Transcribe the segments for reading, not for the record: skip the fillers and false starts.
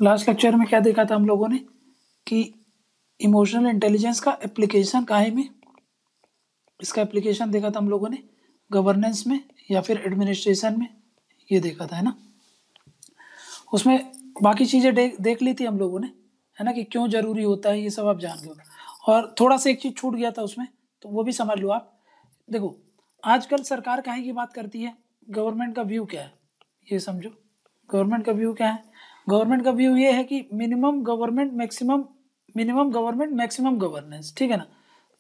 Last lecture में क्या देखा था हम लोगों ने कि इमोशनल इंटेलिजेंस का एप्लीकेशन काहे में, इसका एप्लीकेशन देखा था हम लोगों ने गवर्नेंस में या फिर एडमिनिस्ट्रेशन में, ये देखा था है ना। उसमें बाकी चीज़ें देख ली थी हम लोगों ने, है ना, कि क्यों ज़रूरी होता है, ये सब आप जान गए। और थोड़ा सा एक चीज़ छूट गया था उसमें, तो वो भी समझ लो आप। देखो आजकल सरकार काहे की बात करती है, गवर्नमेंट का व्यू क्या है ये समझो। गवर्नमेंट का व्यू क्या है? गवर्नमेंट का व्यू ये है कि मिनिमम गवर्नमेंट मैक्सिमम गवर्नेंस, ठीक है ना।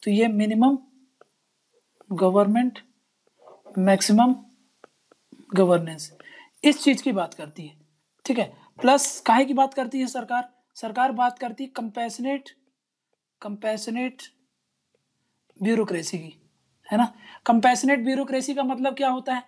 तो ये मिनिमम गवर्नमेंट मैक्सिमम गवर्नेंस इस चीज की बात करती है, ठीक है। प्लस काहे की बात करती है सरकार? सरकार बात करती है कंपैशनेट ब्यूरोक्रेसी की, है ना। कंपैशनेट ब्यूरोक्रेसी का मतलब क्या होता है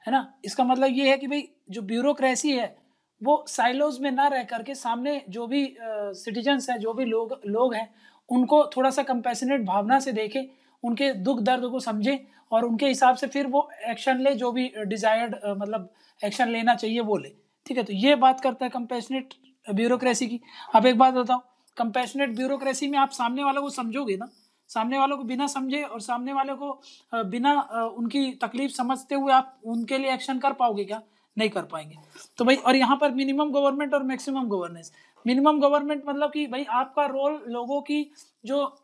ना। इसका मतलब ये है कि भाई जो ब्यूरोक्रेसी है वो साइलोज में ना रह करके सामने जो भी सिटीजन्स हैं, जो भी लोग हैं, उनको थोड़ा सा कंपैशनेट भावना से देखे, उनके दुख दर्द को समझे और उनके हिसाब से फिर वो एक्शन ले, जो भी डिजायर्ड मतलब एक्शन लेना चाहिए वो ले, ठीक है। तो ये बात करता है कंपैशनेट ब्यूरोक्रेसी की। अब एक बात बताओ, कंपैशनेट ब्यूरोक्रेसी में आप सामने वालों को समझोगे ना, सामने वालों को बिना समझे और सामने वालों को बिना उनकी तकलीफ समझते हुए आप उनके लिए एक्शन कर पाओगे क्या? नहीं कर पाएंगे। तो भाई और यहाँ पर मिनिमम गवर्नमेंट और मैक्सिमम गवर्नेंस। मिनिमम गवर्नमेंट मतलब कि भाई आपका रोल लोगों की जो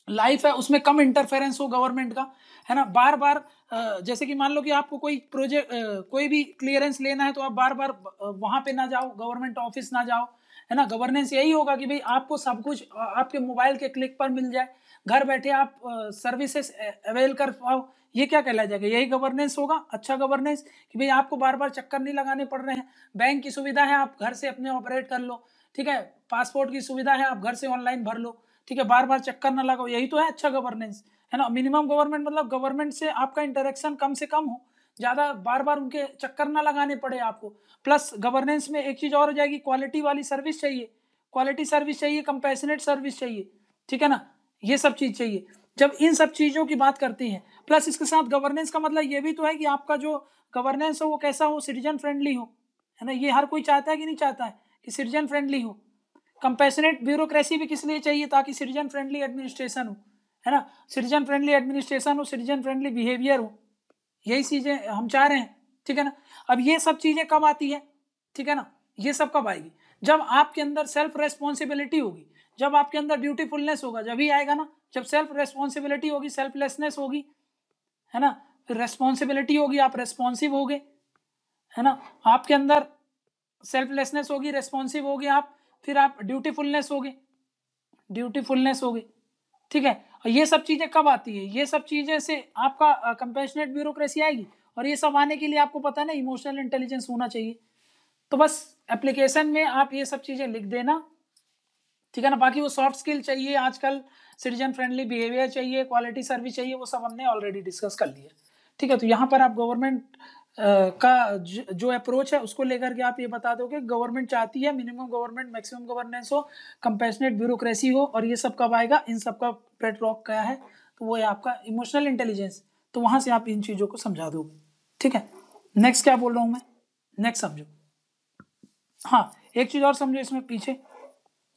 लाइफ है उसमें कम इंटरफेरेंस हो गवर्नमेंट का, है ना। बार बार जैसे कि मान लो कि आपको कोई प्रोजेक्ट कोई भी क्लियरेंस लेना है तो आप बार बार वहां पे ना जाओ, गवर्नमेंट ऑफिस ना जाओ, है ना। गवर्नेंस यही होगा कि भाई आपको सब कुछ आपके मोबाइल के क्लिक पर मिल जाए, घर बैठे आप सर्विसेज अवेल कर पाओ। ये क्या कहला जाएगा? यही गवर्नेंस होगा, अच्छा गवर्नेंस, कि भाई आपको बार बार चक्कर नहीं लगाने पड़ रहे हैं। बैंक की सुविधा है, आप घर से अपने ऑपरेट कर लो, ठीक है। पासपोर्ट की सुविधा है, आप घर से ऑनलाइन भर लो, ठीक है। बार बार चक्कर ना लगाओ, यही तो है अच्छा गवर्नेंस, है ना। मिनिमम गवर्नमेंट मतलब गवर्नमेंट से आपका इंटरेक्शन कम से कम हो, ज्यादा बार बार उनके चक्कर ना लगाने पड़े आपको। प्लस गवर्नेंस में एक चीज और हो जाएगी, क्वालिटी वाली सर्विस चाहिए, क्वालिटी सर्विस चाहिए, कंपैशनेट सर्विस चाहिए, ठीक है ना। ये सब चीज चाहिए। जब इन सब चीजों की बात करती हैं, प्लस इसके साथ गवर्नेंस का मतलब ये भी तो है कि आपका जो गवर्नेंस हो वो कैसा हो, सिटीजन फ्रेंडली हो, है ना। ये हर कोई चाहता है कि नहीं चाहता है कि सिटीजन फ्रेंडली हो। कंपैशनेट ब्यूरोक्रेसी भी किस लिए चाहिए? ताकि सिटीजन फ्रेंडली एडमिनिस्ट्रेशन हो, है ना। सिटीजन फ्रेंडली एडमिनिस्ट्रेशन हो, सिटीजन फ्रेंडली बिहेवियर हो, यही चीजें हम चाह रहे हैं, ठीक है ना। अब ये सब चीजें कब आती है, ठीक है ना, ये सब कब आएगी? जब आपके अंदर सेल्फ रेस्पॉन्सिबिलिटी होगी, जब आपके अंदर ड्यूटीफुलनेस होगा, जब ही आएगा ना। जब सेल्फ रेस्पॉन्सिबिलिटी होगी, सेल्फलेसनेस होगी, है ना, फिर रेस्पॉन्सिबिलिटी होगी, आप रेस्पॉन्सिव होगे, है ना। आपके अंदर सेल्फलेसनेस होगी, रेस्पॉन्सिव होगे आप, फिर आप ड्यूटीफुलनेस होगी, ठीक है। और ये सब चीजें कब आती है? ये सब चीजें से आपका कंपैशनेट ब्यूरोक्रेसी आएगी। और ये सब आने के लिए आपको पता है ना इमोशनल इंटेलिजेंस होना चाहिए। तो बस एप्लीकेशन में आप ये सब चीजें लिख देना, ठीक है ना। बाकी वो सॉफ्ट स्किल चाहिए, आजकल सिटीजन फ्रेंडली बिहेवियर चाहिए, क्वालिटी सर्विस चाहिए, वो सब हमने ऑलरेडी डिस्कस कर लिया, ठीक है। तो यहाँ पर आप गवर्नमेंट का जो अप्रोच है उसको लेकर के आप ये बता दो कि गवर्नमेंट चाहती है मिनिमम गवर्नमेंट मैक्सिमम गवर्नेंस हो, कंपैशनेट ब्यूरोक्रेसी हो, और ये सब कब आएगा? इन सब का बेडरॉक क्या है? तो वो है आपका इमोशनल इंटेलिजेंस। तो वहां से आप इन चीजों को समझा दोगे, ठीक है। नेक्स्ट क्या बोल रहा हूं मैं, नेक्स्ट समझो। हाँ एक चीज और समझो इसमें पीछे,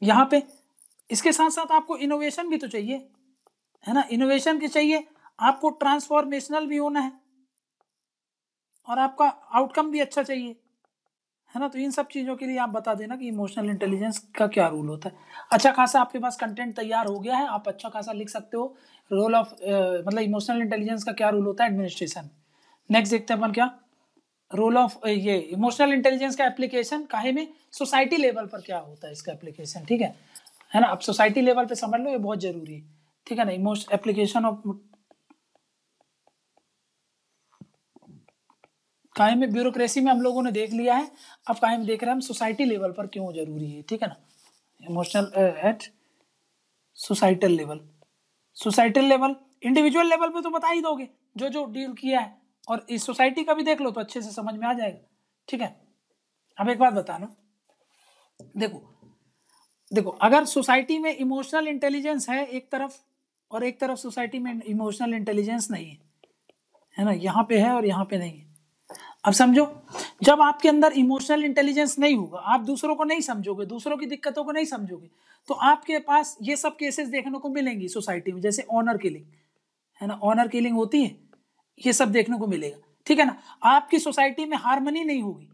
यहाँ पे इसके साथ साथ आपको इनोवेशन भी तो चाहिए, है ना। इनोवेशन की चाहिए, आपको ट्रांसफॉर्मेशनल भी होना है और आपका आउटकम भी अच्छा चाहिए, है ना। तो इन सब चीजों के लिए आप बता देना कि इमोशनल इंटेलिजेंस का क्या रूल होता है। अच्छा खासा आपके पास कंटेंट तैयार हो गया है, आप अच्छा खासा लिख सकते हो। रोल ऑफ मतलब इमोशनल इंटेलिजेंस का क्या रूल होता है एडमिनिस्ट्रेशन। नेक्स्ट देखते हैं अपन क्या रोल ऑफ ये इमोशनल इंटेलिजेंस का एप्लीकेशन काहे में, सोसाइटी लेवल पर क्या होता है इसका एप्लीकेशन, ठीक है ना। अब सोसाइटी लेवल पे समझ लो, ये बहुत जरूरी है, ठीक है ना। इमोशन एप्लीकेशन ऑफ काहे में ब्यूरोक्रेसी में हम लोगों ने देख लिया है, अब काहे में देख रहे हैं हम सोसाइटी लेवल पर क्यों जरूरी है, ठीक है ना। Emotional at societal level, societal level, individual level पे तो बता ही दोगे जो जो डील किया है, और इस सोसाइटी का भी देख लो तो अच्छे से समझ में आ जाएगा, ठीक है। अब एक बात बताना, देखो अगर सोसाइटी में इमोशनल इंटेलिजेंस है एक तरफ, और एक तरफ सोसाइटी में इमोशनल इंटेलिजेंस नहीं है, है ना, यहाँ पे है और यहाँ पे नहीं है, अब समझो, जब आपके अंदर इमोशनल इंटेलिजेंस नहीं होगा, आप दूसरों को नहीं समझोगे, दूसरों की दिक्कतों को नहीं समझोगे, तो आपके पास ये सब केसेस देखने को मिलेंगी सोसाइटी में, जैसे ऑनर किलिंग, है ना, ऑनर किलिंग होती है, ये सब देखने को मिलेगा, ठीक है ना। आपकी सोसाइटी में हार्मनी नहीं होगी,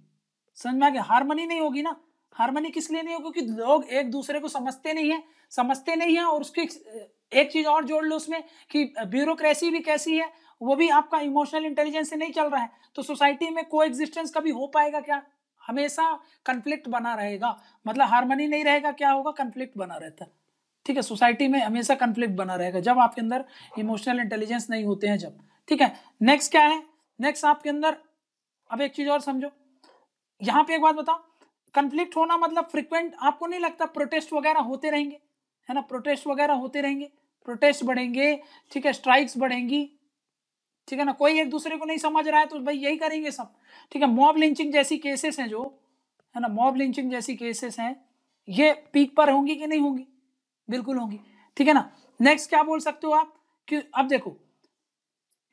समझ में आ गया, हार्मनी नहीं होगी ना। हार्मनी किस लिए नहीं होगी, क्योंकि लोग एक दूसरे को समझते नहीं है। और उसकी एक चीज और जोड़ लो उसमें कि ब्यूरोक्रेसी भी कैसी है, वो भी आपका इमोशनल इंटेलिजेंस से नहीं चल रहा है। तो सोसाइटी में को एग्जिस्टेंस कभी हो पाएगा क्या, हमेशा कंफ्लिक्ट बना रहेगा, मतलब हार्मनी नहीं रहेगा, क्या होगा, कंफ्लिक्ट बना रहता है, ठीक है। सोसाइटी में हमेशा कंफ्लिक्ट बना रहेगा जब आपके अंदर इमोशनल इंटेलिजेंस नहीं होते हैं जब, ठीक है। नेक्स्ट क्या है, नेक्स्ट आपके अंदर, अब एक चीज और समझो, यहां पे एक बात बताओ, कंफ्लिक्ट होना मतलब फ्रिक्वेंट, आपको नहीं लगता प्रोटेस्ट वगैरह होते रहेंगे, है ना, प्रोटेस्ट वगैरह होते रहेंगे, प्रोटेस्ट बढ़ेंगे, ठीक है, स्ट्राइक्स बढ़ेंगी, ठीक है ना। कोई एक दूसरे को नहीं समझ रहा है तो भाई यही करेंगे सब, ठीक है। मॉब लिंचिंग जैसी केसेस हैं जो, है ना, मॉब लिंचिंग जैसी केसेस हैं, ये पीक पर होंगी कि नहीं होंगी, बिल्कुल होंगी, ठीक है ना। नेक्स्ट क्या बोल सकते हो आप कि अब देखो,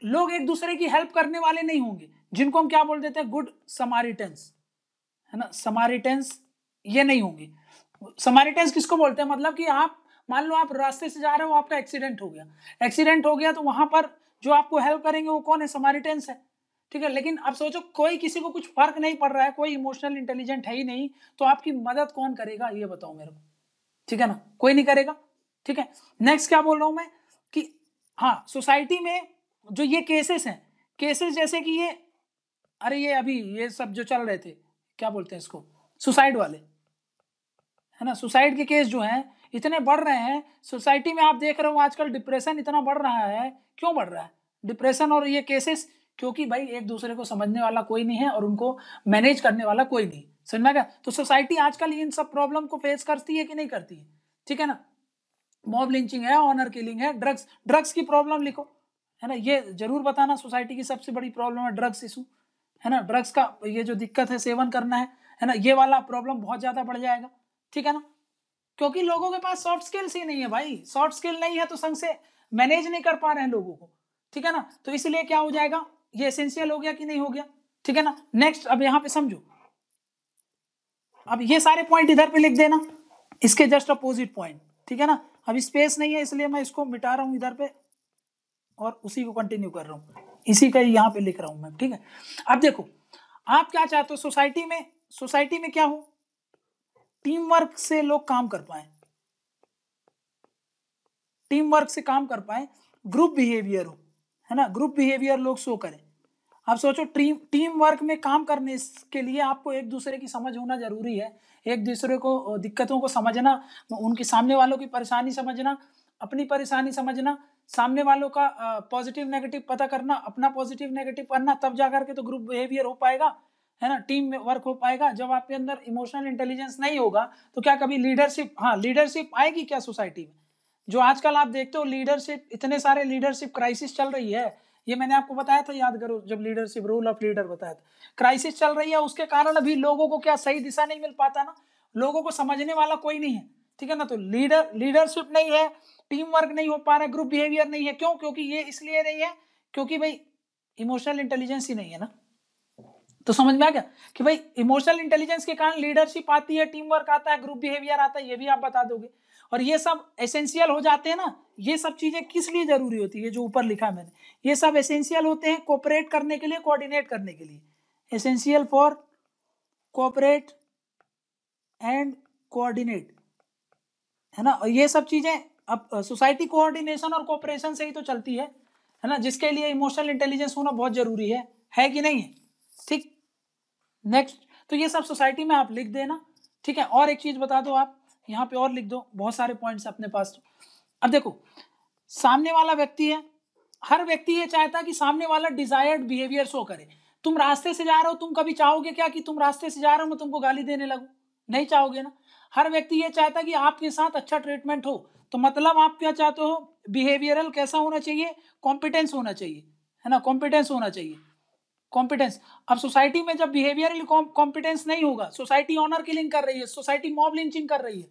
लोग एक दूसरे की हेल्प करने वाले नहीं होंगे, जिनको हम क्या बोल देते हैं, गुड समारिटेंस, है ना, समारिटेंस, ये नहीं होंगे। समारिटेंस किसको बोलते हैं, मतलब कि आप मान लो आप रास्ते से जा रहे हो, आपका एक्सीडेंट हो गया, एक्सीडेंट हो गया तो वहां पर जो आपको हेल्प करेंगे वो कौन है, समारिटेंस है, ठीक है। लेकिन अब सोचो कोई किसी को कुछ फर्क नहीं पड़ रहा है, कोई इमोशनल इंटेलिजेंट है ही नहीं, तो आपकी मदद कौन करेगा, ये बताओ मेरे को, ठीक है ना, कोई नहीं करेगा, ठीक है। नेक्स्ट क्या बोल रहा हूं मैं कि हाँ, सोसाइटी में जो ये केसेस हैं, केसेस जैसे कि ये, अरे ये अभी ये सब जो चल रहे थे, क्या बोलते हैं इसको, सुसाइड वाले, है ना, सुसाइड के केस जो हैं इतने बढ़ रहे हैं सोसाइटी में, आप देख रहे हो आजकल डिप्रेशन इतना बढ़ रहा है, क्यों बढ़ रहा है डिप्रेशन और ये केसेस, क्योंकि भाई एक दूसरे को समझने वाला कोई नहीं है और उनको मैनेज करने वाला कोई नहीं, समझ में आ गया। तो सोसाइटी आजकल इन सब प्रॉब्लम को फेस करती है कि नहीं करती है, ठीक है ना। मॉब लिंचिंग है, ऑनर किलिंग है, ड्रग्स की प्रॉब्लम लिखो, है ना, ये जरूर बताना, सोसाइटी की सबसे बड़ी प्रॉब्लम है ड्रग्स इशू, है ना, ड्रग्स का ये जो दिक्कत है, सेवन करना है ना, ये वाला प्रॉब्लम बहुत ज्यादा बढ़ जाएगा, ठीक है ना। क्योंकि लोगों के पास सॉफ्ट स्किल्स ही नहीं है भाई, सॉफ्ट स्किल नहीं है तो संग से मैनेज नहीं कर पा रहे हैं लोगों को, ठीक है ना। तो इसलिए क्या हो जाएगा, ये एसेंशियल हो गया कि नहीं हो गया, ठीक है ना। नेक्स्ट अब यहां पे समझो, अब ये सारे पॉइंट इधर पे लिख देना, इसके जस्ट अपोजिट पॉइंट, ठीक है ना। अब स्पेस नहीं है इसलिए मैं इसको मिटा रहा हूं इधर पे और उसी को कंटिन्यू कर रहा हूं, इसी का यहां पे लिख रहा हूं मैं, ठीक है। अब देखो, आप क्या चाहते हो सोसाइटी में क्या हो, टीम वर्क से लोग काम कर पाए, टीम वर्क से काम कर पाए, ग्रुप बिहेवियर हो, है ना, ग्रुप बिहेवियर लोग शो करें। आप सोचो टीम वर्क में काम करने के लिए आपको एक दूसरे की समझ होना जरूरी है, एक दूसरे को दिक्कतों को समझना, उनकी सामने वालों की परेशानी समझना, अपनी परेशानी समझना, सामने वालों का पॉजिटिव नेगेटिव पता करना, अपना पॉजिटिव नेगेटिव करना, तब जाकर के तो ग्रुप बिहेवियर हो पाएगा, है ना, टीम में वर्क हो पाएगा। जब आपके अंदर इमोशनल इंटेलिजेंस नहीं होगा तो क्या कभी लीडरशिप, हाँ लीडरशिप आएगी क्या सोसाइटी में। जो आजकल आप देखते हो लीडरशिप, इतने सारे लीडरशिप क्राइसिस चल रही है, ये मैंने आपको बताया था, याद करो जब लीडरशिप, रोल ऑफ लीडर बताया था, क्राइसिस चल रही है, उसके कारण अभी लोगों को क्या सही दिशा नहीं मिल पाता ना, लोगों को समझने वाला कोई नहीं है, ठीक है ना। तो लीडरशिप नहीं है, टीम वर्क नहीं हो पा रहा है, ग्रुप बिहेवियर नहीं है, क्यों, क्योंकि ये इसलिए नहीं है क्योंकि भाई इमोशनल इंटेलिजेंस ही नहीं है ना। तो समझ में आ गया कि भाई इमोशनल इंटेलिजेंस के कारण लीडरशिप आती है, टीम वर्क आता है, ग्रुप बिहेवियर आता है, ये भी आप बता दोगे। और ये सब एसेंशियल हो जाते हैं ना, ये सब चीजें किस लिए जरूरी होती है, जो ऊपर लिखा मैंने, ये सब एसेंशियल होते हैं कोऑपरेट करने के लिए, कोऑर्डिनेट करने के लिए, essential for cooperate and coordinate, है ना। और ये सब चीजें अब सोसाइटी कोऑर्डिनेशन और कोऑपरेशन से ही तो चलती है ना, जिसके लिए इमोशनल इंटेलिजेंस होना बहुत जरूरी है कि नहीं है, ठीक। नेक्स्ट, तो ये सब सोसाइटी में आप लिख देना, ठीक है। और एक चीज बता दो आप यहाँ पे और लिख दो, बहुत सारे पॉइंट्स अपने पास। अब देखो, सामने वाला व्यक्ति है, हर व्यक्ति ये चाहता है कि सामने वाला डिजायर्ड बिहेवियर शो करे। तुम रास्ते से जा रहे हो, तुम कभी चाहोगे क्या कि तुम रास्ते से जा रहे हो मैं तुमको गाली देने लगूं, नहीं चाहोगे ना। हर व्यक्ति ये चाहता है कि आपके साथ अच्छा ट्रीटमेंट हो, तो मतलब आप क्या चाहते हो, बिहेवियरल कैसा होना चाहिए, कॉम्पिटेंस होना चाहिए, है ना, कॉम्पिटेंस होना चाहिए, कॉम्पिटेंस। अब सोसाइटी में जब बिहेवियरल कॉम्पिटेंस नहीं होगा, सोसाइटी ऑनर किलिंग कर रही है, सोसाइटी मॉब लिंचिंग कर रही है,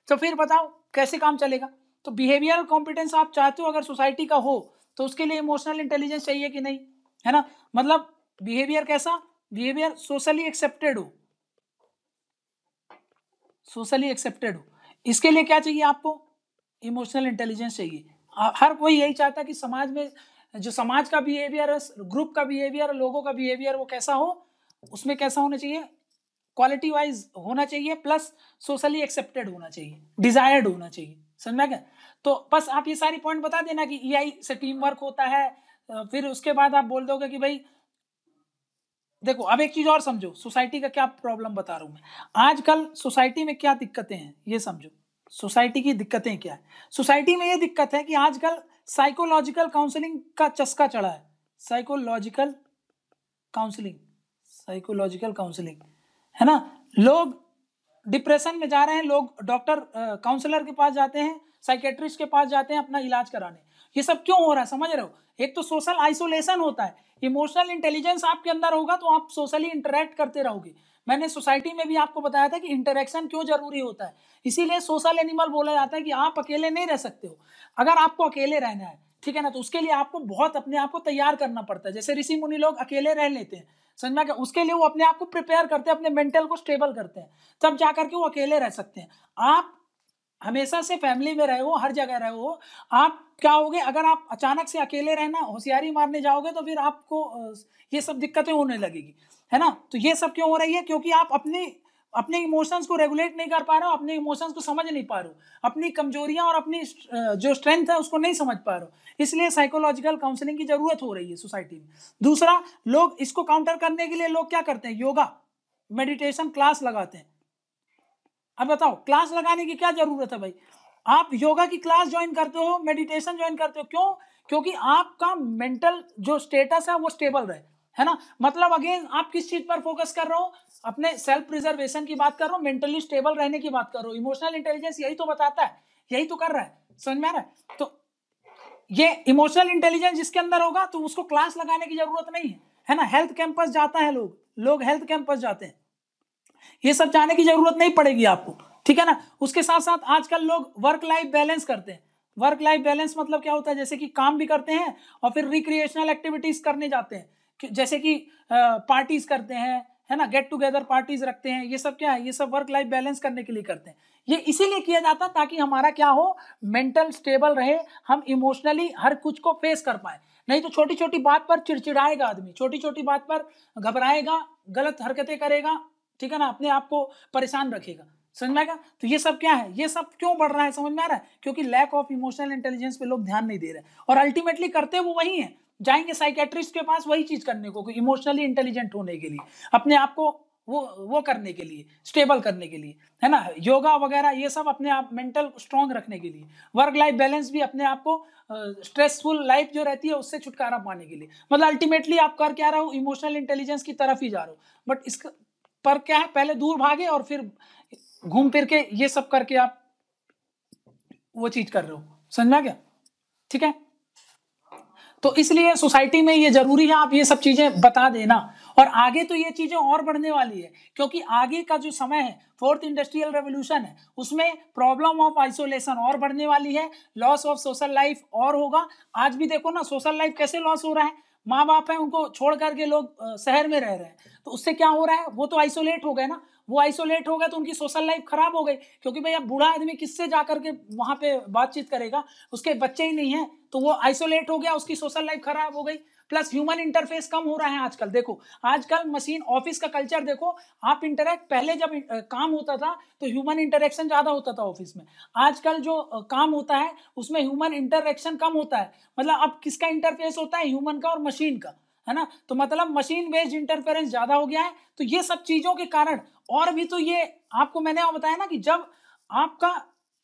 तो फिर बताओ कैसे काम चलेगा। तो बिहेवियरल कॉम्पिटेंस आप चाहते हो अगर सोसाइटी का हो, तो उसके लिए इमोशनल इंटेलिजेंस चाहिए कि नहीं, है ना। मतलब बिहेवियर कैसा, बिहेवियर सोशली एक्सेप्टेड हो, सोशली एक्सेप्टेड हो। इसके लिए क्या चाहिए आपको? इमोशनल इंटेलिजेंस चाहिए। हर कोई यही चाहता है कि समाज में जो समाज का बिहेवियर है, ग्रुप का बिहेवियर, लोगों का बिहेवियर वो कैसा हो, उसमें कैसा होना चाहिए, क्वालिटी वाइज होना चाहिए, प्लस सोशली एक्सेप्टेड होना चाहिए, डिजायर्ड होना चाहिए। समझ में क्या? तो बस आप ये सारी पॉइंट बता देना कि ईआई से टीम वर्क होता है। फिर उसके बाद आप बोल दोगे कि भाई देखो, अब एक चीज और समझो, सोसाइटी का क्या प्रॉब्लम बता रहा हूं मैं आजकल। सोसाइटी में क्या दिक्कतें हैं ये समझो। सोसाइटी की दिक्कतें क्या है? सोसाइटी में ये दिक्कत है कि आजकल साइकोलॉजिकल काउंसलिंग का चस्का चढ़ा है। साइकोलॉजिकल काउंसलिंग, साइकोलॉजिकल काउंसलिंग, है ना। लोग डिप्रेशन में जा रहे हैं, लोग डॉक्टर काउंसलर के पास जाते हैं, साइकेट्रिस्ट के पास जाते हैं अपना इलाज कराने। ये सब क्यों हो रहा है समझ रहे हो? एक तो सोशल आइसोलेशन होता है। इमोशनल इंटेलिजेंस आपके अंदर होगा तो आप सोशली इंटरेक्ट करते रहोगे। मैंने सोसाइटी में भी आपको बताया था कि इंटरेक्शन क्यों जरूरी होता है। इसीलिए सोशल एनिमल बोला जाता है कि आप अकेले नहीं रह सकते हो। अगर आपको अकेले रहना है, ठीक है ना, तो उसके लिए आपको बहुत अपने आप को तैयार करना पड़ता है। जैसे ऋषि मुनि लोग अकेले रह लेते हैं, समझ में क्या? उसके लिए वो अपने आप को प्रिपेयर करते हैं, अपने मेंटल को स्टेबल करते हैं, तब जाकर के वो अकेले रह सकते हैं। आप हमेशा से फैमिली में रहे हो, हर जगह रहे हो, आप क्या होगे अगर आप अचानक से अकेले रहना होशियारी मारने जाओगे तो फिर आपको ये सब दिक्कतें होने लगेगी, है ना। तो ये सब क्यों हो रही है? क्योंकि आप अपने अपने इमोशंस को रेगुलेट नहीं कर पा रहे हो, अपने इमोशंस को समझ नहीं पा रहे हो, अपनी कमजोरियां और अपनी जो स्ट्रेंथ है उसको नहीं समझ पा रहे हो। इसलिए साइकोलॉजिकल काउंसलिंग की जरूरत हो रही है सोसाइटी में। दूसरा, लोग इसको काउंटर करने के लिए लोग क्या करते हैं? योगा मेडिटेशन क्लास लगाते हैं। अब बताओ, क्लास लगाने की क्या जरूरत है भाई? आप योगा की क्लास ज्वाइन करते हो, मेडिटेशन ज्वाइन करते हो, क्यों? क्योंकि आपका मेंटल जो स्टेटस है वो स्टेबल रहे, है ना। मतलब अगेन आप किस चीज पर फोकस कर रहे हो? अपने सेल्फ प्रिजर्वेशन की बात कर रहा हूँ, मेंटली स्टेबल रहने की बात कर रहा हूँ। इमोशनल इंटेलिजेंस यही तो बताता है, यही तो कर रहा है। समझ में आ रहा है? तो ये इमोशनल इंटेलिजेंस जिसके अंदर होगा तो उसको क्लास लगाने की जरूरत नहीं है ना। हेल्थ कैंपस जाता है, लोग हेल्थ कैंपस जाते हैं, ये सब जाने की जरूरत नहीं पड़ेगी आपको, ठीक है ना। उसके साथ साथ आजकल लोग वर्क लाइफ बैलेंस करते हैं। वर्क लाइफ बैलेंस मतलब क्या होता है? जैसे कि काम भी करते हैं और फिर रिक्रिएशनल एक्टिविटीज करने जाते हैं, जैसे कि पार्टीज करते हैं, है ना, गेट टुगेदर पार्टीज रखते हैं। ये सब क्या है? ये सब वर्क लाइफ बैलेंस करने के लिए करते हैं। ये इसीलिए किया जाता है ताकि हमारा क्या हो, मेंटल स्टेबल रहे, हम इमोशनली हर कुछ को फेस कर पाए। नहीं तो छोटी छोटी बात पर चिड़चिड़ाएगा आदमी, छोटी छोटी बात पर घबराएगा, गलत हरकतें करेगा, ठीक है ना, अपने आप को परेशान रखेगा। समझ में आएगा? तो ये सब क्या है? ये सब क्यों बढ़ रहा है? समझ में आ रहा है? क्योंकि लैक ऑफ इमोशनल इंटेलिजेंस पे लोग ध्यान नहीं दे रहे और अल्टीमेटली करते वो वही है, जाएंगे साइकेट्रिस्ट के पास वही चीज करने को, इमोशनली इंटेलिजेंट होने के लिए, अपने आप को वो करने के लिए, स्टेबल करने के लिए, है ना। योगा वगैरह ये सब अपने आप मेंटल स्ट्रांग रखने के लिए, वर्क लाइफ बैलेंस भी अपने आप को स्ट्रेसफुल लाइफ जो रहती है उससे छुटकारा पाने के लिए। मतलब अल्टीमेटली आप कर क्या रहे हो? इमोशनल इंटेलिजेंस की तरफ ही जा रहे हो। बट इसका पर क्या है, पहले दूर भागे और फिर घूम फिर के ये सब करके आप वो चीज कर रहे हो। समझा क्या? ठीक है। तो इसलिए सोसाइटी में ये जरूरी है आप ये सब चीजें बता देना। और आगे तो ये चीजें और बढ़ने वाली है, क्योंकि आगे का जो समय है, फोर्थ इंडस्ट्रियल रेवोल्यूशन है, उसमें प्रॉब्लम ऑफ आइसोलेशन और बढ़ने वाली है, लॉस ऑफ सोशल लाइफ और होगा। आज भी देखो ना सोशल लाइफ कैसे लॉस हो रहा है। माँ बाप है उनको छोड़ करके लोग शहर में रह रहे हैं, तो उससे क्या हो रहा है? वो तो आइसोलेट हो गए ना। वो आइसोलेट हो गए तो उनकी सोशल लाइफ खराब हो गई, क्योंकि भाई अब बूढ़ा आदमी किससे जाकर के वहां पे बातचीत करेगा? उसके बच्चे ही नहीं है, तो वो आइसोलेट हो गया, उसकी सोशल लाइफ खराब हो गई। प्लस ह्यूमन इंटरफेस कम हो रहा है आजकल। देखो आजकल मशीन ऑफिस का कल्चर देखो, आप इंटरेक्ट, पहले जब काम होता था तो ह्यूमन इंटरेक्शन ज्यादा होता था ऑफिस में। आजकल जो काम होता है उसमें ह्यूमन इंटरेक्शन कम होता है। मतलब अब किसका इंटरफेस होता है? ह्यूमन का और मशीन का, है ना। तो मतलब मशीन बेस्ड इंटरफेरेंस ज्यादा हो गया है। तो ये सब चीजों के कारण, और भी तो ये आपको मैंने बताया ना कि जब आपका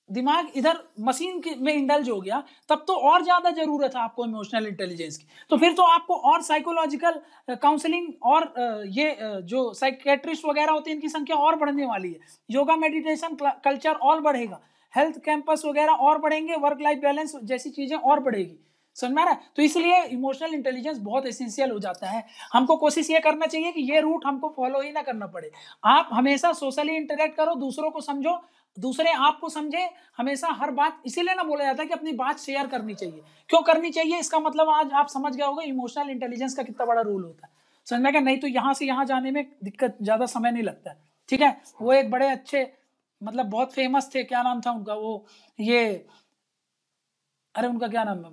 दिमाग इधर मशीन में इंडल्ज हो गया तब तो और ज्यादा जरूरत है आपको इमोशनल इंटेलिजेंस की। तो फिर तो आपको और साइकोलॉजिकल काउंसलिंग और ये जो साइकेट्रिस्ट वगैरह होते हैं इनकी संख्या और बढ़ने वाली है। योगा मेडिटेशन कल्चर और बढ़ेगा, हेल्थ कैंपस वगैरह और बढ़ेंगे, वर्क लाइफ बैलेंस जैसी चीजें और बढ़ेगी। समझ में आ रहा है? तो इसलिए इमोशनल इंटेलिजेंस बहुत एसेंशियल हो जाता है। हमको कोशिश ये करना चाहिए कि ये रूट हमको फॉलो ही ना करना पड़े। आप हमेशा सोशली इंटरेक्ट करो, दूसरों को समझो, दूसरे आपको समझे। हमेशा हर बात, इसीलिए ना बोला जाता है कि अपनी बात शेयर करनी चाहिए। क्यों करनी चाहिए? इसका मतलब आज आप समझ गए होंगे इमोशनल इंटेलिजेंस का कितना बड़ा रोल होता है। समझ में क्या, नहीं तो यहाँ से यहाँ जाने में दिक्कत, ज्यादा समय नहीं लगता है, ठीक है। वो एक बड़े अच्छे मतलब बहुत फेमस थे, क्या नाम था उनका, वो ये अरे उनका क्या नाम है,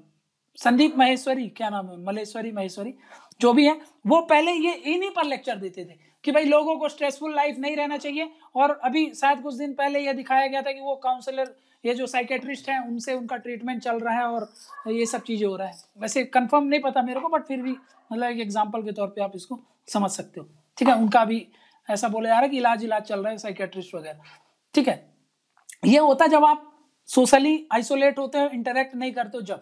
संदीप महेश्वरी, क्या नाम है, मलेश्वरी महेश्वरी, जो भी है, वो पहले ये इन्हीं पर लेक्चर देते थे कि भाई लोगों को स्ट्रेसफुल लाइफ नहीं रहना चाहिए। और अभी शायद कुछ दिन पहले ये दिखाया गया था कि वो काउंसलर, ये जो साइकेट्रिस्ट हैं, उनसे उनका ट्रीटमेंट चल रहा है और ये सब चीजें हो रहा है। वैसे कंफर्म नहीं पता मेरे को, बट फिर भी मतलब एक एग्जाम्पल के तौर पर आप इसको समझ सकते हो, ठीक है। उनका भी ऐसा बोला जा रहा है कि इलाज चल रहा है साइकेट्रिस्ट वगैरह, ठीक है। ये होता जब आप सोशली आइसोलेट होते हो, इंटरेक्ट नहीं करते हो, जब,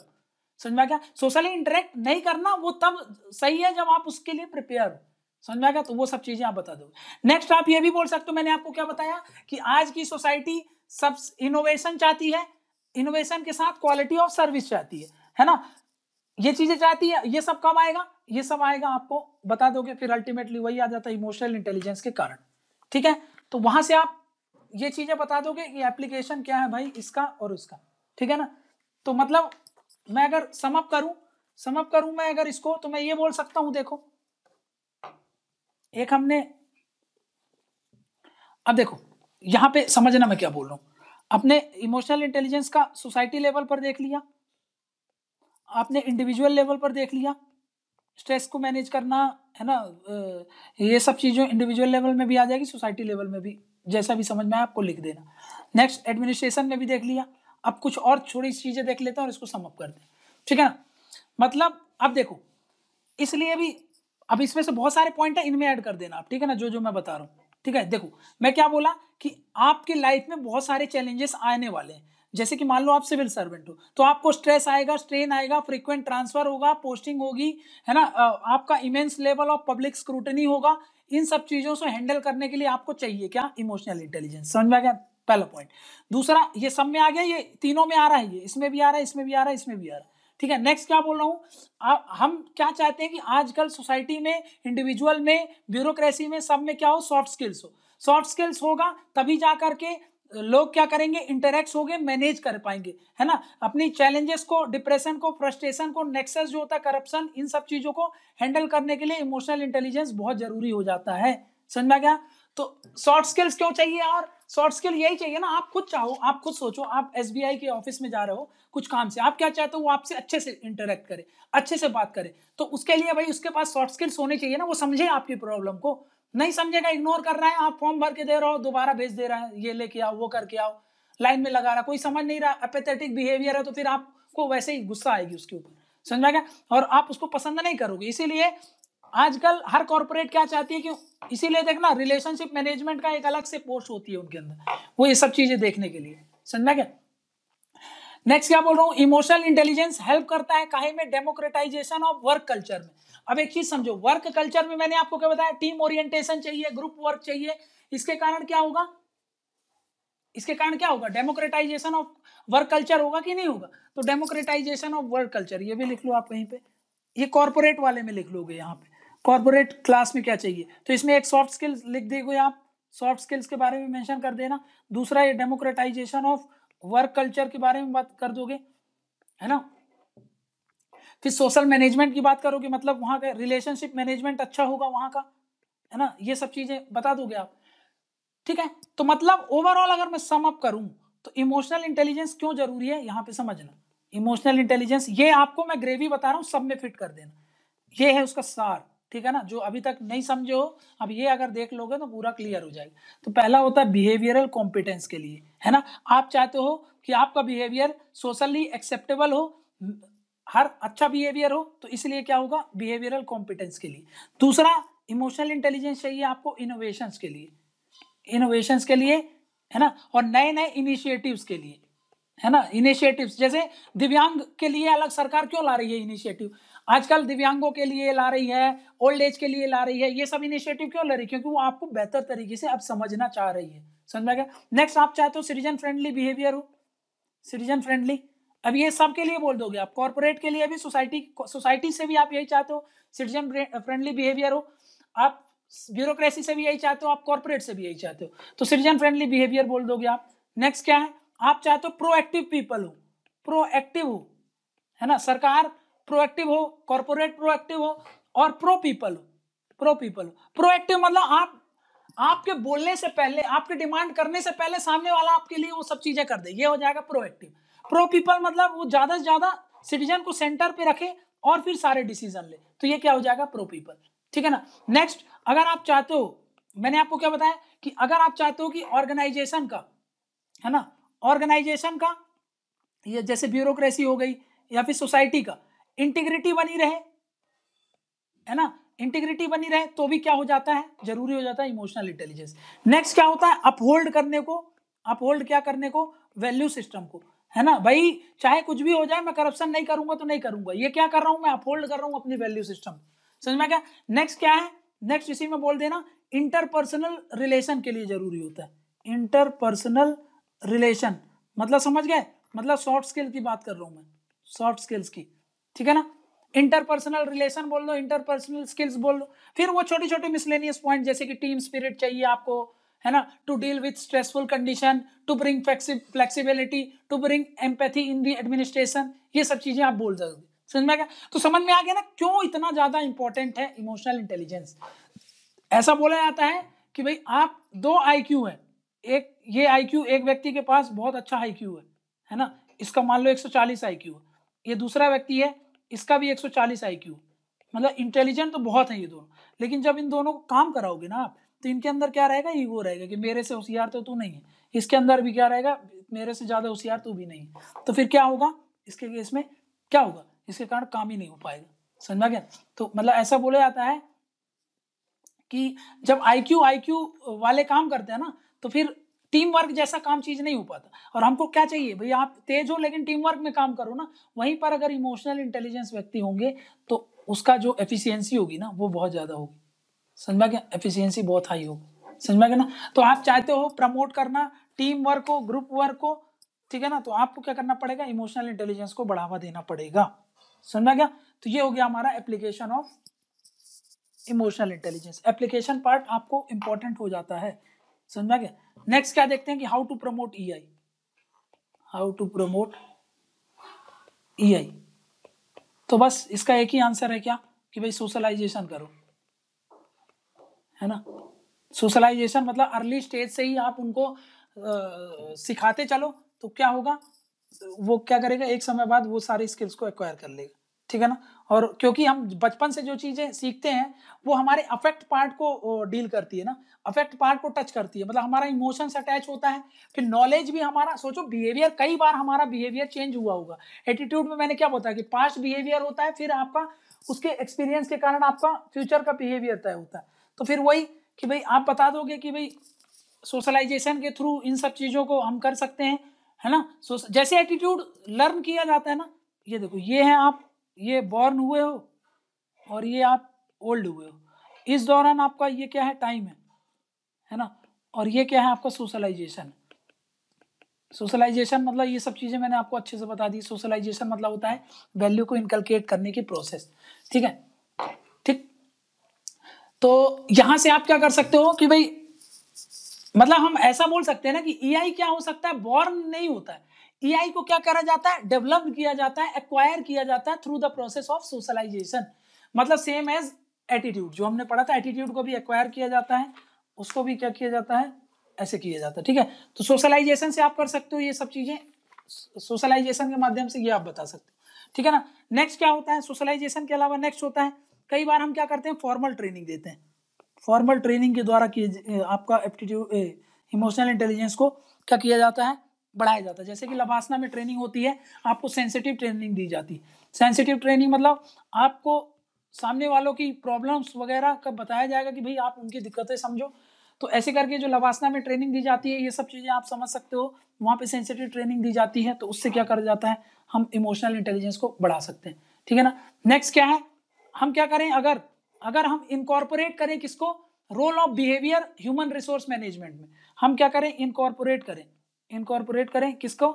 समझ में आ गया। सोशली इंटरेक्ट नहीं करना वो तब सही है जब आप उसके लिए प्रिपेयर हो, समझ में आ गया। तो वो सब चीजें आप बता दो। नेक्स्ट आप ये भी बोल सकते हो, मैंने आपको क्या बताया कि आज की सोसाइटी सब इनोवेशन चाहती है, इनोवेशन के साथ क्वालिटी ऑफ सर्विस चाहती है ना, ये चीजें चाहती है। ये सब कब आएगा, ये सब आएगा आपको बता दोगे, फिर अल्टीमेटली वही आ जाता है इमोशनल इंटेलिजेंस के कारण, ठीक है। तो वहां से आप ये चीजें बता दोगे कि एप्लीकेशन क्या है भाई इसका और उसका, ठीक है ना। तो मतलब मैं अगर समअप करूं मैं अगर इसको, तो मैं ये बोल सकता हूं, देखो एक हमने, अब देखो यहां पे समझना मैं क्या बोल रहा हूं। अपने इमोशनल इंटेलिजेंस का सोसाइटी लेवल पर देख लिया, आपने इंडिविजुअल लेवल पर देख लिया, स्ट्रेस को मैनेज करना, है ना, ये सब चीजें इंडिविजुअल लेवल में भी आ जाएगी, सोसाइटी लेवल में भी, जैसा भी समझ में आए आपको लिख देना। नेक्स्ट एडमिनिस्ट्रेशन में भी देख लिया। अब कुछ और छोटी चीजें देख लेते हैं और इसको समअप करते हैं, ठीक है ना। मतलब अब देखो, इसलिए भी अब इसमें से बहुत सारे पॉइंट है, इनमें ऐड कर देना आप, ठीक है ना, जो जो मैं बता रहा हूँ, ठीक है। देखो मैं क्या बोला कि आपकी लाइफ में बहुत सारे चैलेंजेस आने वाले हैं। जैसे कि मान लो आप सिविल सर्वेंट हो, तो आपको स्ट्रेस आएगा, स्ट्रेन आएगा, फ्रीक्वेंट ट्रांसफर होगा, पोस्टिंग होगी, है ना, आपका immense level of public scrutiny होगा। इन सब चीजों से हैंडल करने के लिए आपको चाहिए क्या, इमोशनल इंटेलिजेंस, समझ में आ गया पहला पॉइंट। दूसरा, ये सब में आ गया, ये तीनों में आ रहा है, ये इसमें भी आ रहा है, इसमें भी आ रहा है, इसमें भी आ रहा है, ठीक है। नेक्स्ट क्या बोल रहा हूं, हम क्या चाहते हैं कि आजकल सोसाइटी में, इंडिविजुअल में, ब्यूरोक्रेसी में, सब में क्या हो, सॉफ्ट स्किल्स हो। सॉफ्ट स्किल्स होगा तभी जा करके लोग क्या करेंगे, इंटरेक्ट होंगे, मैनेज कर पाएंगे, है ना, अपनी चैलेंजेस को, डिप्रेशन को, फ्रस्ट्रेशन को, नेक्सस जो होता है करप्शन, इन सब चीजों को हैंडल करने के लिए इमोशनल इंटेलिजेंस बहुत जरूरी हो जाता है, समझ में आ गया। तो सॉफ्ट स्किल्स क्यों चाहिए, और सॉफ्ट स्किल यही चाहिए ना, आप खुद चाहो, आप खुद सोचो, आप एसबीआई के ऑफिस में जा रहे हो कुछ काम से, आप क्या चाहते हो, वो आपसे अच्छे से इंटरेक्ट करे, अच्छे से बात करे, तो उसके लिए भाई उसके पास सॉफ्ट स्किल्स होने चाहिए ना, वो समझे आपकी प्रॉब्लम को। नहीं समझेगा, इग्नोर कर रहा है, आप फॉर्म भर के दे रहे हो, दोबारा भेज दे रहा है, ये लेके आओ, वो करके आओ, लाइन में लगा रहा, कोई समझ नहीं रहा, एपेथेटिक बिहेवियर है, तो फिर आपको वैसे ही गुस्सा आएगी उसके ऊपर, समझ में आ गया, और आप उसको पसंद नहीं करोगे। इसीलिए आजकल हर कॉर्पोरेट क्या चाहती है कि, इसीलिए देखना रिलेशनशिप मैनेजमेंट का एक अलग से पोस्ट होती है उनके अंदर, वो ये सब चीजें देखने के लिए, समझ में क्या। नेक्स्ट क्या बोल रहा हूं, इमोशनल इंटेलिजेंस हेल्प करता है काहे में, डेमोक्रेटाइजेशन ऑफ वर्क कल्चर में। अब एक चीज समझो, वर्क कल्चर में मैंने आपको क्या बताया, टीम ओरिएंटेशन चाहिए, ग्रुप वर्क चाहिए, इसके कारण क्या होगा, इसके कारण क्या होगा, डेमोक्रेटाइजेशन ऑफ वर्क कल्चर होगा कि नहीं होगा। तो डेमोक्रेटाइजेशन ऑफ वर्क कल्चर, ये भी लिख लो आप कहीं पे, ये कॉर्पोरेट वाले में लिख लोगे, यहाँ पे कॉर्पोरेट क्लास में क्या चाहिए, तो इसमें एक सॉफ्ट स्किल्स लिख दोगे आप, सॉफ्ट स्किल्स के बारे में मेंशन कर देना। दूसरा ये डेमोक्रेटाइजेशन ऑफ वर्क कल्चर के बारे में बात कर दोगे, है ना। फिर सोशल मैनेजमेंट की बात करोगे, मतलब वहां का रिलेशनशिप मैनेजमेंट अच्छा होगा वहां का, है ना, ये सब चीजें बता दोगे आप, ठीक है। तो मतलब ओवरऑल अगर मैं सम अप करूं, तो इमोशनल इंटेलिजेंस क्यों जरूरी है यहां पे समझना। इमोशनल इंटेलिजेंस, ये आपको मैं ग्रेवी बता रहा हूं, सब में फिट कर देना, ये है उसका सार, ठीक है ना। जो अभी तक नहीं समझे हो, अब ये अगर देख लोगे तो पूरा क्लियर हो जाएगा। तो पहला होता है बिहेवियरल कॉम्पिटेंस के लिए, है ना, आप चाहते हो कि आपका बिहेवियर सोशली एक्सेप्टेबल हो, हर अच्छा बिहेवियर हो, तो इसलिए क्या होगा, बिहेवियरल कॉम्पिटेंस के लिए। दूसरा, इमोशनल इंटेलिजेंस चाहिए आपको इनोवेशंस के लिए, इनोवेशंस के लिए, है ना, और नए नए इनिशिएटिव्स के लिए, है ना। इनिशिएटिव्स जैसे दिव्यांग के लिए अलग सरकार क्यों ला रही है इनिशिएटिव, आजकल दिव्यांगों के लिए ला रही है, ओल्ड एज के लिए ला रही है, ये सब इनिशिएटिव क्यों ला रही है, क्योंकि वो आपको बेहतर तरीके से अब समझना चाह रही है, समझ में गया। नेक्स्ट, आप चाहते हो सिटीजन फ्रेंडली बिहेवियर हो, सिटीजन फ्रेंडली, अब ये सब के लिए बोल दोगे आप, कॉर्पोरेट के लिए भी, सोसाइटी से भी आप यही चाहते हो सिटीजन फ्रेंडली बिहेवियर हो, आप ब्यूरोक्रेसी से भी यही चाहते हो, आप कॉर्पोरेट से भी यही चाहते हो, तो सिटीजन फ्रेंडली बिहेवियर बोल दोगे आप। नेक्स्ट क्या है, आप चाहते हो प्रोएक्टिव पीपल हो, प्रोएक्टिव हो, है ना, सरकार प्रोएक्टिव हो, कॉर्पोरेट प्रोएक्टिव हो, और प्रो पीपल हो, प्रो पीपल। प्रोएक्टिव मतलब आप आपके बोलने से पहले, आपके डिमांड करने से पहले सामने वाला आपके लिए वो सब चीजें कर दे, ये हो जाएगा प्रोएक्टिव। प्रो पीपल मतलब वो ज्यादा से ज्यादा सिटीजन को सेंटर पे रखे और फिर सारे डिसीजन ले, तो ये क्या हो जाएगा, प्रो पीपल। ठीक है ना। नेक्स्ट, अगर आप चाहते हो, मैंने आपको क्या बताया कि अगर आप चाहते हो कि ऑर्गेनाइजेशन का, है ना, ऑर्गेनाइजेशन का ये जैसे ब्यूरोक्रेसी हो गई या फिर सोसाइटी का इंटीग्रिटी बनी रहे, है ना, इंटीग्रिटी बनी रहे, तो भी क्या हो जाता है, जरूरी हो जाता है इमोशनल इंटेलिजेंस। नेक्स्ट क्या होता है, अपहोल्ड करने को, अपहोल्ड क्या करने को, वैल्यू सिस्टम को, है ना भाई, चाहे कुछ भी हो जाए मैं करप्शन नहीं करूंगा तो नहीं करूंगा, ये क्या कर रहा हूं मैं, अपहोल्ड कर रहा हूं अपनी वैल्यू सिस्टम। समझ में क्या। नेक्स्ट क्या है, नेक्स्ट इसी में बोल देना, इंटरपर्सनल रिलेशन के लिए जरूरी होता है, इंटरपर्सनल रिलेशन मतलब समझ गए, मतलब सॉफ्ट स्किल की बात कर रहा हूं मैं, सॉफ्ट स्किल्स की। ठीक है ना, इंटरपर्सनल रिलेशन बोल लो, इंटरपर्सनल स्किल्स बोल लो, फिर वो छोटे छोटे मिसलेनियस पॉइंट जैसे कि टीम स्पिरिट चाहिए आपको, है ना, to deal with stressful condition, to bring flexibility, to bring empathy in the administration, ये सब चीजें आप बोल सकते। समझ में आ गया, तो समझ में आ गया ना क्यों इतना ज्यादा इंपॉर्टेंट है इमोशनल इंटेलिजेंस। ऐसा बोला जाता है कि भाई आप दो आईक्यू है, एक ये आईक्यू, एक व्यक्ति के पास बहुत अच्छा आईक्यू है ना, इसका मान लो 140 आईक्यू है, ये दूसरा व्यक्ति है इसका भी 140 आईक्यू, मतलब इंटेलिजेंट तो बहुत है ये दोनों, लेकिन जब इन दोनों को काम कराओगे ना आप, तो इनके अंदर क्या रहेगा, ईगो रहेगा कि मेरे से होशियार तो तू नहीं है, इसके अंदर भी क्या रहेगा, मेरे से ज्यादा होशियार तू भी नहीं है, तो फिर क्या होगा इसके केस में, क्या होगा, इसके कारण काम ही नहीं हो पाएगा। समझ में गया। तो मतलब ऐसा बोला जाता है कि जब आईक्यू वाले काम करते हैं ना, तो फिर टीम वर्क जैसा काम चीज नहीं हो पाता। और हमको क्या चाहिए भाई, आप तेज हो लेकिन टीम वर्क में काम करो ना। वहीं पर अगर इमोशनल इंटेलिजेंस व्यक्ति होंगे तो उसका जो एफिशिएंसी होगी ना वो बहुत ज्यादा होगी। समझ में गया, एफिशिएंसी बहुत हाई होगी। समझ में गया ना। तो आप चाहते हो प्रमोट करना टीम वर्क को, ग्रुप वर्क को, ठीक है ना, तो आपको क्या करना पड़ेगा, इमोशनल इंटेलिजेंस को बढ़ावा देना पड़ेगा। समझ में गया। तो ये हो गया हमारा application of emotional intelligence. Application part आपको इंपॉर्टेंट हो जाता है। समझ गया। नेक्स्ट क्या देखते हैं कि how to promote EI, how to promote EI. तो बस इसका एक ही आंसर है क्या, कि भाई सोशलाइजेशन करो, है ना। सोशलाइजेशन मतलब अर्ली स्टेज से ही आप उनको सिखाते चलो, तो क्या होगा, वो क्या करेगा, एक समय बाद वो सारी स्किल्स को एक्वायर कर लेगा। ठीक है ना। और क्योंकि हम बचपन से जो चीजें सीखते हैं वो हमारे अफेक्ट पार्ट को डील करती है ना, अफेक्ट पार्ट को टच करती है, मतलब हमारा इमोशन से अटैच होता है। फिर नॉलेज भी हमारा, सोचो बिहेवियर, कई बार हमारा बिहेवियर चेंज हुआ होगा। एटीट्यूड में मैंने क्या बताया कि पास्ट बिहेवियर होता है, फिर आपका उसके एक्सपीरियंस के कारण आपका फ्यूचर का बिहेवियर तय होता है। तो फिर वही कि भाई आप बता दोगे कि भाई सोशलाइजेशन के थ्रू इन सब चीजों को हम कर सकते हैं, है ना। जैसे एटीट्यूड लर्न किया जाता है ना, ये देखो ये है, आप ये बॉर्न हुए हो और ये आप ओल्ड हुए हो, इस दौरान आपका ये क्या है, टाइम है ना, और ये क्या है आपका सोशलाइजेशन। सोशलाइजेशन मतलब ये सब चीजें मैंने आपको अच्छे से बता दी। सोशलाइजेशन मतलब होता है वैल्यू को इनकलकेट करने की प्रोसेस। ठीक है, ठीक। तो यहां से आप क्या कर सकते हो कि भाई, मतलब हम ऐसा बोल सकते हैं ना कि ईआई क्या हो सकता है, बॉर्न नहीं होता है। ईआई को क्या करा जाता है, डेवलप किया जाता है, एक्वायर किया जाता है through the process of socialization. मतलब सेम एज एटीट्यूड, जो हमने पढ़ा था, एटीट्यूड को भी एक्वायर किया जाता है, उसको भी क्या किया जाता है, ऐसे किया जाता है। ठीक है, तो सोशलाइजेशन से आप कर सकते हो ये सब चीजें, सोशलाइजेशन के माध्यम से ये आप बता सकते हो। ठीक है ना। नेक्स्ट क्या होता है, सोशलाइजेशन के अलावा नेक्स्ट होता है, कई बार हम क्या करते हैं, फॉर्मल ट्रेनिंग देते हैं। फॉर्मल ट्रेनिंग के द्वारा आपका एप्टीट्यूड, इमोशनल इंटेलिजेंस को क्या किया जाता है, बढ़ाया जाता है। जैसे कि लबासना में ट्रेनिंग होती है, आपको सेंसिटिव ट्रेनिंग दी जाती है। सेंसिटिव ट्रेनिंग मतलब आपको सामने वालों की प्रॉब्लम्स वगैरह का बताया जाएगा कि भाई आप उनकी दिक्कतें समझो। तो ऐसे करके जो लबासना में ट्रेनिंग दी जाती है, ये सब चीज़ें आप समझ सकते हो, वहाँ पे सेंसिटिव ट्रेनिंग दी जाती है, तो उससे क्या कर जाता है, हम इमोशनल इंटेलिजेंस को बढ़ा सकते हैं। ठीक है ना। नेक्स्ट क्या है, हम क्या करें, अगर अगर हम इनकॉर्पोरेट करें किसको, role of behaviour human resource management में, हम क्या करें, इनकॉर्पोरेट करें किसको,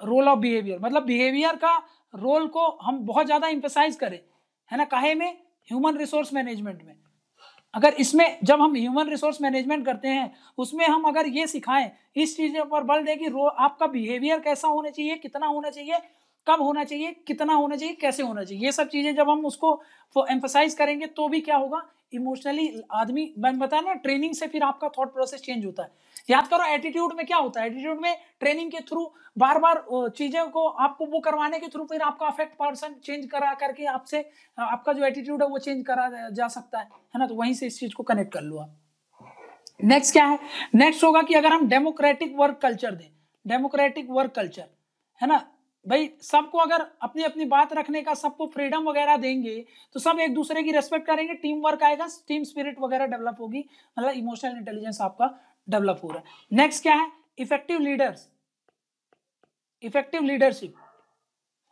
रोल ऑफ बिहेवियर, मतलब बिहेवियर का रोल को हम बहुत ज्यादा इंपेसाइज करें, है ना, काहे में, ह्यूमन रिसोर्स मैनेजमेंट में। अगर इसमें जब हम ह्यूमन रिसोर्स मैनेजमेंट करते हैं, उसमें हम अगर ये सिखाएं, इस चीज पर बल दें कि आपका बिहेवियर कैसा होना चाहिए, कितना होना चाहिए, कब होना चाहिए, कितना होना चाहिए, कैसे होना चाहिए, ये सब चीजें जब हम उसको एम्फसाइज करेंगे, तो भी क्या होगा, इमोशनली आदमी, मैंने बताया ना ट्रेनिंग से फिर आपका थॉट प्रोसेस चेंज होता है। याद करो एटीट्यूड में क्या होता है, एटीट्यूड में ट्रेनिंग के थ्रू बार बार चीजों को आपको वो करवाने के थ्रू फिर आपका अफेक्ट पर्सन चेंज करा करके आपसे आपका जो एटीट्यूड है वो चेंज करा जा सकता है ना। तो वहीं से इस चीज को कनेक्ट कर लो आप। नेक्स्ट क्या है, नेक्स्ट होगा कि अगर हम डेमोक्रेटिक वर्क कल्चर दें, डेमोक्रेटिक वर्क कल्चर है ना भाई, सबको अगर अपनी अपनी बात रखने का, सबको फ्रीडम वगैरह देंगे तो सब एक दूसरे की रेस्पेक्ट करेंगे, टीम वर्क आएगा, टीम स्पिरिट वगैरह डेवलप होगी, मतलब इमोशनल इंटेलिजेंस आपका डेवलप हो रहा है। नेक्स्ट क्या है, इफेक्टिव लीडर्स, इफेक्टिव लीडरशिप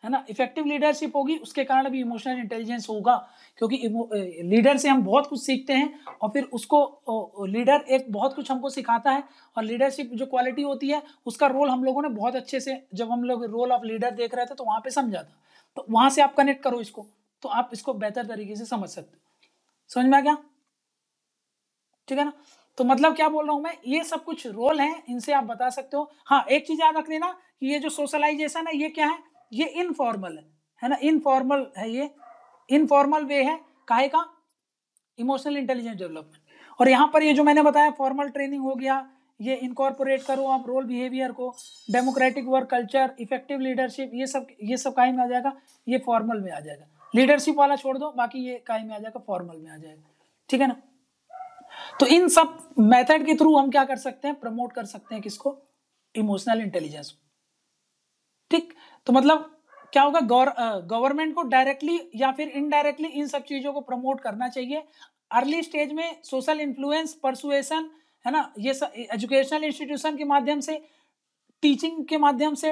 है ना, इफेक्टिव लीडरशिप होगी उसके कारण भी इमोशनल इंटेलिजेंस होगा, क्योंकि लीडर से हम बहुत कुछ सीखते हैं और फिर उसको लीडर एक बहुत कुछ हमको सिखाता है, और लीडरशिप जो क्वालिटी होती है उसका रोल हम लोगों ने बहुत अच्छे से, जब हम लोग रोल ऑफ लीडर देख रहे थे तो वहां पे समझा था, तो वहां से आप कनेक्ट करो इसको, तो आप इसको बेहतर तरीके से समझ सकते हो। समझ में आ गया, ठीक है ना। तो मतलब क्या बोल रहा हूं मैं, ये सब कुछ रोल हैं, इनसे आप बता सकते हो। हाँ एक चीज याद रख लेना कि ये जो सोशलाइजेशन है ये क्या है, ये इनफॉर्मल है ना, इनफॉर्मल है, ये इनफॉर्मल वे है काहे का, इमोशनल इंटेलिजेंस डेवलपमेंट। और यहाँ पर ये जो मैंने बताया फॉर्मल ट्रेनिंग हो गया, ये इनकॉर्पोरेट करो आप रोल बिहेवियर को, democratic work culture, effective leadership, ये सब काहे में आ जाएगा, ये फॉर्मल में आ जाएगा। लीडरशिप वाला छोड़ दो, बाकी ये काहे में आ जाएगा, फॉर्मल में आ जाएगा, ठीक है ना। तो इन सब मेथड के थ्रू हम क्या कर सकते हैं, प्रमोट कर सकते हैं किसको, इमोशनल इंटेलिजेंस, ठीक। तो मतलब क्या होगा, गवर्नमेंट को डायरेक्टली या फिर इनडायरेक्टली इन सब चीजों को प्रमोट करना चाहिए। अर्ली स्टेज में सोशल इन्फ्लुएंस, परसुएशन है ना, ये एजुकेशनल इंस्टीट्यूशन के माध्यम से, टीचिंग के माध्यम से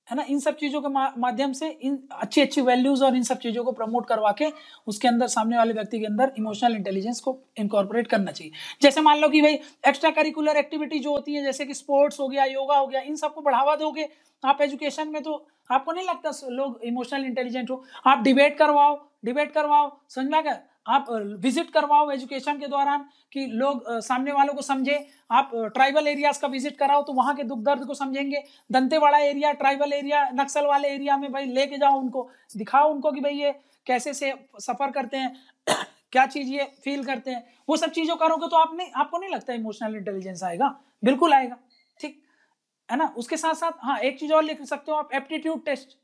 है ना, इन सब चीजों के माध्यम से इन अच्छी अच्छी वैल्यूज और इन सब चीजों को प्रमोट करवा के उसके अंदर, सामने वाले व्यक्ति के अंदर इमोशनल इंटेलिजेंस को इनकॉर्पोरेट करना चाहिए। जैसे मान लो कि भाई एक्स्ट्रा करिकुलर एक्टिविटी जो होती है, जैसे कि स्पोर्ट्स हो गया, योगा हो गया, इन सबको बढ़ावा दोगे आप एजुकेशन में, तो आपको नहीं लगता लोग इमोशनल इंटेलिजेंट हो। आप डिबेट करवाओ, डिबेट करवाओ, समझ में आ गया, आप विजिट करवाओ एजुकेशन के दौरान कि लोग सामने वालों को समझे, आप ट्राइबल एरियाज का विजिट कराओ तो वहां के दुख दर्द को समझेंगे, दंतेवाड़ा एरिया, ट्राइबल एरिया, नक्सल वाले एरिया में भाई लेके जाओ उनको, दिखाओ उनको कि भाई ये कैसे से सफर करते हैं क्या चीज ये फील करते हैं, वो सब चीजों करोगे तो आपको नहीं लगता इमोशनल इंटेलिजेंस आएगा, बिल्कुल आएगा, ठीक है ना। उसके साथ साथ हाँ एक चीज और लिख सकते हो आप, एप्टीट्यूड टेस्ट,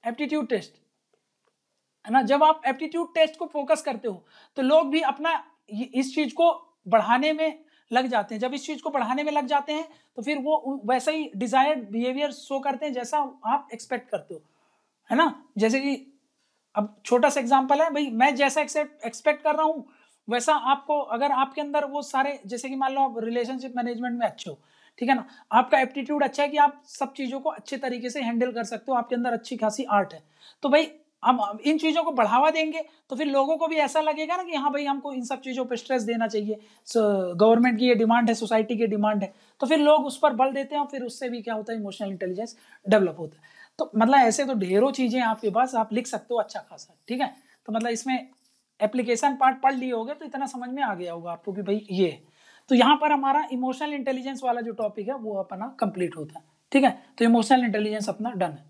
एप्टीट्यूड टेस्ट है ना, जब आप एप्टीट्यूड टेस्ट को फोकस करते हो तो लोग भी अपना इस चीज को बढ़ाने में लग जाते हैं। जब इस चीज को बढ़ाने में लग जाते हैं तो फिर वो वैसा ही डिजायर्ड बिहेवियर शो करते हैं जैसा आप एक्सपेक्ट करते हो, है ना। जैसे कि अब छोटा सा एग्जांपल है भाई, मैं जैसा एक्सपेक्ट कर रहा हूं वैसा आपको, अगर आपके अंदर वो सारे, जैसे कि मान लो आप रिलेशनशिप मैनेजमेंट में अच्छे हो, ठीक है ना, आपका एप्टीट्यूड अच्छा है कि आप सब चीजों को अच्छे तरीके से हैंडल कर सकते हो, आपके अंदर अच्छी खासी आर्ट है, तो भाई हम इन चीजों को बढ़ावा देंगे तो फिर लोगों को भी ऐसा लगेगा ना कि हाँ भाई हमको इन सब चीजों पे स्ट्रेस देना चाहिए, गवर्नमेंट की ये डिमांड है, सोसाइटी की डिमांड है, तो फिर लोग उस पर बल देते हैं और फिर उससे भी क्या होता है, इमोशनल इंटेलिजेंस डेवलप होता है। तो मतलब ऐसे तो ढेरों चीजें आपके पास, आप लिख सकते हो अच्छा खासा, ठीक है। तो मतलब इसमें एप्लीकेशन पार्ट पढ़ लिए होगे तो इतना समझ में आ गया होगा आपको कि भाई ये, तो यहाँ पर हमारा इमोशनल इंटेलिजेंस वाला जो टॉपिक है वो अपना कंप्लीट होता है, ठीक है। तो इमोशनल इंटेलिजेंस अपना डन है।